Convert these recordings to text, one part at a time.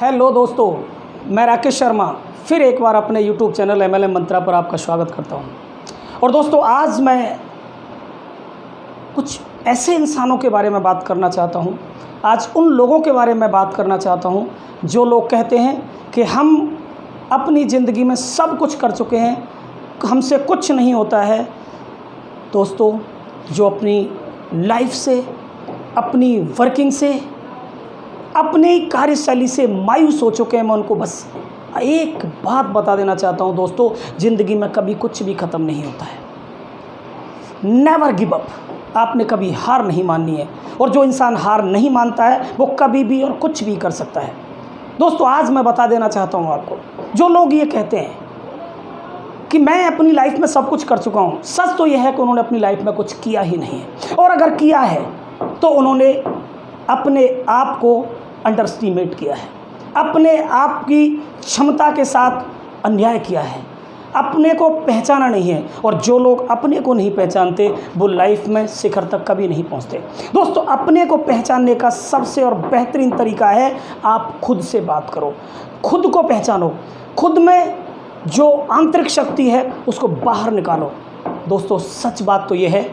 Hello दोस्तों, मैं राकेश शर्मा फिर एक बार अपने YouTube चैनल MLM मंत्रा पर आपका स्वागत करता हूं। और दोस्तों, आज मैं कुछ ऐसे इंसानों के बारे में बात करना चाहता हूं। आज उन लोगों के बारे में बात करना चाहता हूं जो लोग कहते हैं कि हम अपनी ज़िंदगी में सब कुछ कर चुके हैं, हमसे कुछ नहीं होता है। दोस्तों, जो अपनी लाइफ से, अपनी वर्किंग से, अपनी कार्यशैली से मायूस हो चुके हैं, मैं उनको बस एक बात बता देना चाहता हूं। दोस्तों, ज़िंदगी में कभी कुछ भी ख़त्म नहीं होता है। Never give up. आपने कभी हार नहीं माननी है, और जो इंसान हार नहीं मानता है वो कभी भी और कुछ भी कर सकता है। दोस्तों, आज मैं बता देना चाहता हूं आपको, जो लोग ये कहते हैं कि मैं अपनी लाइफ में सब कुछ कर चुका हूं, सच तो यह है कि उन्होंने अपनी लाइफ में कुछ किया ही नहीं है, और अगर किया है तो उन्होंने अपने आप को अंडर एस्टिमेट किया है, अपने आप की क्षमता के साथ अन्याय किया है, अपने को पहचाना नहीं है। और जो लोग अपने को नहीं पहचानते वो लाइफ में शिखर तक कभी नहीं पहुंचते। दोस्तों, अपने को पहचानने का सबसे और बेहतरीन तरीका है आप खुद से बात करो, खुद को पहचानो, खुद में जो आंतरिक शक्ति है उसको बाहर निकालो। दोस्तों, सच बात तो ये है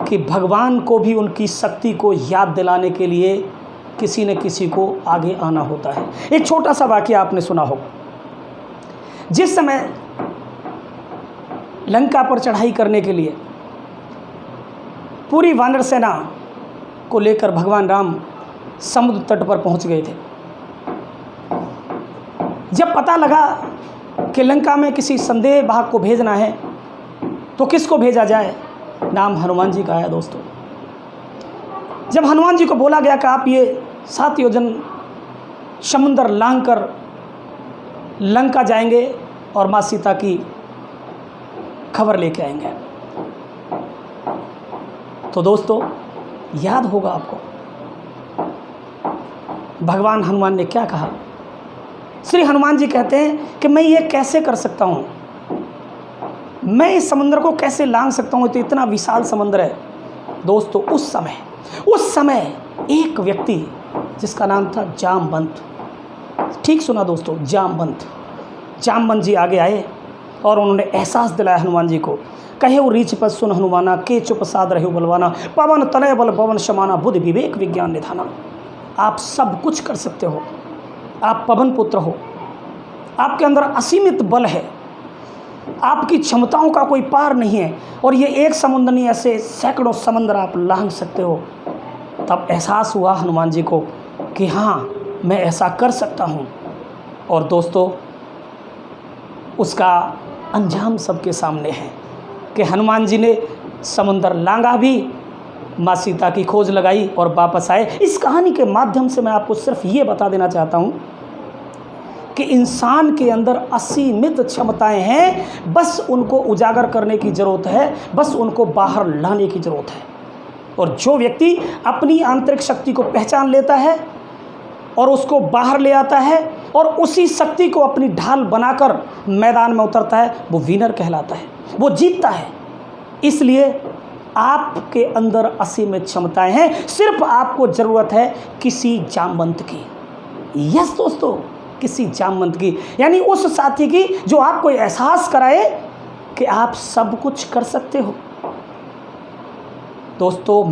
कि भगवान को भी उनकी शक्ति को याद दिलाने के लिए किसी न किसी को आगे आना होता है। एक छोटा सा वाकया आपने सुना हो। जिस समय लंका पर चढ़ाई करने के लिए पूरी वानर सेना को लेकर भगवान राम समुद्र तट पर पहुंच गए थे, जब पता लगा कि लंका में किसी संदेह भाग को भेजना है तो किसको भेजा जाए, नाम हनुमान जी का आया। दोस्तों, जब हनुमान जी को बोला गया कि आप ये 7 योजन समुंदर लांघ कर लंका जाएंगे और माँ सीता की खबर लेके आएंगे, तो दोस्तों याद होगा आपको भगवान हनुमान ने क्या कहा। श्री हनुमान जी कहते हैं कि मैं ये कैसे कर सकता हूँ, मैं इस समुद्र को कैसे लांघ सकता हूँ, तो इतना विशाल समुद्र है। दोस्तों, उस समय एक व्यक्ति जिसका नाम था जामवंत, ठीक सुना दोस्तों, जामवंत जी आगे आए और उन्होंने एहसास दिलाया हनुमान जी को। कहे वो रीछ पर सुन हनुमाना, के चुप साध रहे बलवाना, पवन तनय बल पवन समाना, बुद्धि विवेक विज्ञान निधाना। आप सब कुछ कर सकते हो, आप पवन पुत्र हो, आपके अंदर असीमित बल है, आपकी क्षमताओं का कोई पार नहीं है, और ये एक समुद्र नहीं, ऐसे सैकड़ों समंदर आप लांघ सकते हो। तब एहसास हुआ हनुमान जी को कि हाँ, मैं ऐसा कर सकता हूँ। और दोस्तों, उसका अंजाम सबके सामने है कि हनुमान जी ने समुद्र लांघा भी, माँ सीता की खोज लगाई और वापस आए। इस कहानी के माध्यम से मैं आपको सिर्फ ये बता देना चाहता हूँ कि इंसान के अंदर असीमित क्षमताएं हैं, बस उनको उजागर करने की ज़रूरत है, बस उनको बाहर लाने की ज़रूरत है। और जो व्यक्ति अपनी आंतरिक शक्ति को पहचान लेता है और उसको बाहर ले आता है और उसी शक्ति को अपनी ढाल बनाकर मैदान में उतरता है, वो विनर कहलाता है, वो जीतता है। इसलिए आपके अंदर असीमित क्षमताएं हैं, सिर्फ आपको ज़रूरत है किसी जामवंत की। यस दोस्तों, किसी जामवंत की, यानी उस साथी की जो आपको एहसास कराए कि आप सब कुछ कर सकते हो। दोस्तों,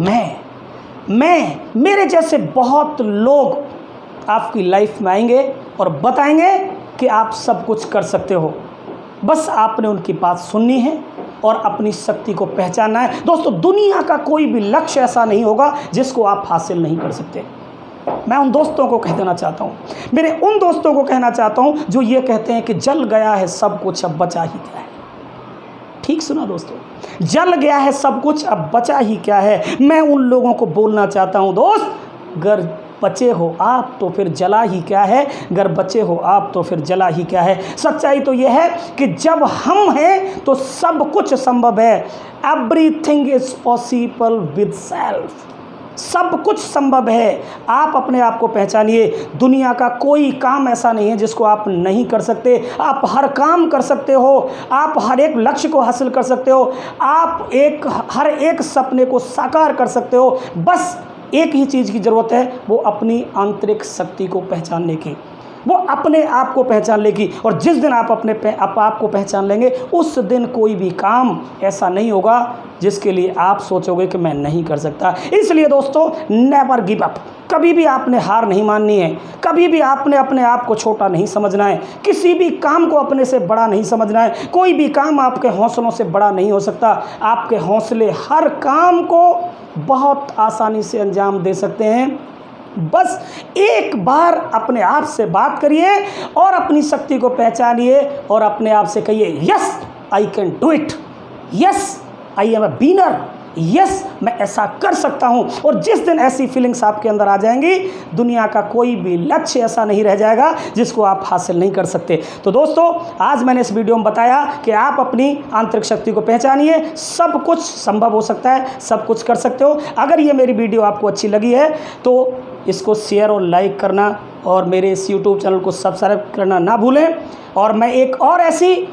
मेरे जैसे बहुत लोग आपकी लाइफ में आएंगे और बताएंगे कि आप सब कुछ कर सकते हो, बस आपने उनकी बात सुननी है और अपनी शक्ति को पहचानना है। दोस्तों, दुनिया का कोई भी लक्ष्य ऐसा नहीं होगा जिसको आप हासिल नहीं कर सकते। मैं उन दोस्तों को कह देना चाहता हूँ, मेरे उन दोस्तों को कहना चाहता हूँ जो ये कहते हैं कि जल गया है सब कुछ, अब बचा ही क्या है। ठीक सुना दोस्तों, जल गया है सब कुछ, अब बचा ही क्या है। मैं उन लोगों को बोलना चाहता हूँ, दोस्त, अगर बचे हो आप तो फिर जला ही क्या है, अगर बचे हो आप तो फिर जला ही क्या है। सच्चाई तो यह है कि जब हम हैं तो सब कुछ संभव है। Everything is possible with self. सब कुछ संभव है। आप अपने आप को पहचानिए। दुनिया का कोई काम ऐसा नहीं है जिसको आप नहीं कर सकते। आप हर काम कर सकते हो, आप हर एक लक्ष्य को हासिल कर सकते हो, आप हर एक सपने को साकार कर सकते हो। बस एक ही चीज़ की ज़रूरत है, वो अपनी आंतरिक शक्ति को पहचानने की, वो अपने आप को पहचान लेगी। और जिस दिन आप अपने आप को पहचान लेंगे, उस दिन कोई भी काम ऐसा नहीं होगा जिसके लिए आप सोचोगे कि मैं नहीं कर सकता। इसलिए दोस्तों, नेवर गिव अप। कभी भी आपने हार नहीं माननी है, कभी भी आपने अपने आप को छोटा नहीं समझना है, किसी भी काम को अपने से बड़ा नहीं समझना है। कोई भी काम आपके हौसलों से बड़ा नहीं हो सकता। आपके हौसले हर काम को बहुत आसानी से अंजाम दे सकते हैं। बस एक बार अपने आप से बात करिए और अपनी शक्ति को पहचानिए और अपने आप से कहिए, yes I can do it, yes I am a winner, yes मैं ऐसा कर सकता हूं। और जिस दिन ऐसी फीलिंग्स आपके अंदर आ जाएंगी, दुनिया का कोई भी लक्ष्य ऐसा नहीं रह जाएगा जिसको आप हासिल नहीं कर सकते। तो दोस्तों, आज मैंने इस वीडियो में बताया कि आप अपनी आंतरिक शक्ति को पहचानिए। सब कुछ संभव हो सकता है, सब कुछ कर सकते हो। अगर ये मेरी वीडियो आपको अच्छी लगी है तो इसको शेयर और लाइक करना और मेरे इस यूट्यूब चैनल को सब्सक्राइब करना ना भूलें। और मैं एक और ऐसी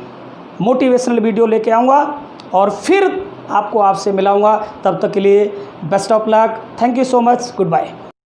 मोटिवेशनल वीडियो लेके आऊँगा और फिर आपसे मिलाऊंगा। तब तक के लिए best of luck. Thank you so much. Good bye.